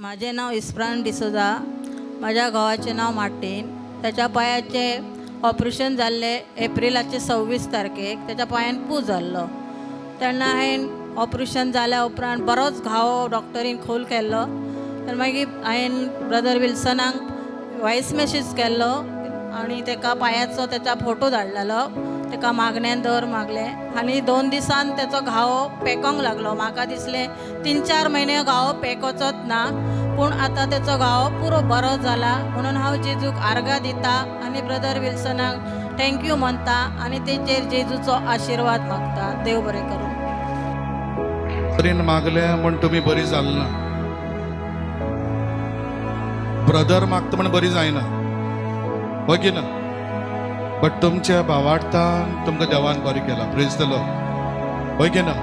माझे नाव इस्प्रान डिसोजा. माझ्या गावाचे नाव मार्टीन. त्याच्या पायाचे ऑपरेशन झाले एप्रिलाचे 26 तारखेक. त्याच्या पायान पू जाल्लो. तेन्ना हांवें ऑपरेशन जाल्या उपरांत बरोच घाव डॉक्टरीन खोल केल्लो. तर मागीर हांवें ब्रदर विल्सनाक वॉयस मॅसेज केल्लो आनी ताका पायाचो त्याचा फोटो धाडलेलो. ताका मागण्यान दर मागले आनी 2 दिसान त्याचो घाव पेकोंक लागलो. म्हाका दिसलें 3-4 म्हयने घाव पेकोचोच ना, पूण आतां त्याचो घाव पुरो बरो जाला. म्हणून हांव जेजूक आर्गां दिता आनी ब्रदर विल्सनाक थँक्यू म्हणटा आनी तेचेर जेजूचो आशिर्वाद मागता. देव बरें करूं. बरीन मागले म्हण तुम्ही बरी जालना. ब्रदर मागता म्हण बरी जायना, हो की ना? बट तुमच्या भावार्थान तुमकां देवान बरें केला. प्रेज द लॉर्ड, हो की ना?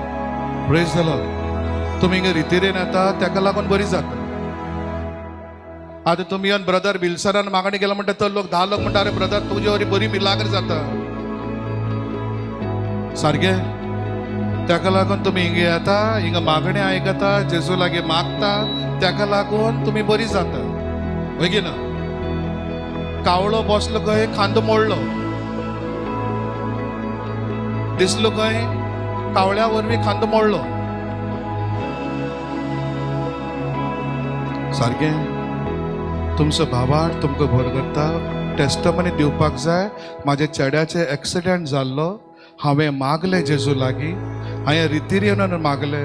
Praise the Lord. तुम्ही हिंगा रितीरेन येता ताका लागून बरी जाता. आता तुम्ही येवन ब्रदर विल्सनान मागणी केला म्हणटा तर लोक 10 लोक म्हणटा अरे ब्रदर तुझे वरी बरी मिलाग्र जाता. सारखे ताका लागून तुम्ही हिंगा येता, हिंगा मागणी आयकता, जेजू लागी मागता, ताका लागून तुम्ही बरी जाता, हो की ना? कावळो बसलो खंय खांदो मोडलो, दिसलो खंय कावळ्या वरवीं खांदो मोडलो. सारखे तुमचो भावार्थ तुमकां भर करता. टेस्टमनी दिवपाक जाय. म्हाज्या चेड्याचे एक्सिडेंट जाल्लो, हांवें मागले जेजू लागीं, हांवें रितीरेन मागले,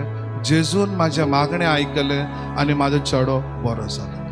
जेजून म्हाजे मागणें आयकले आनी म्हाजो चेडो बरो जालो.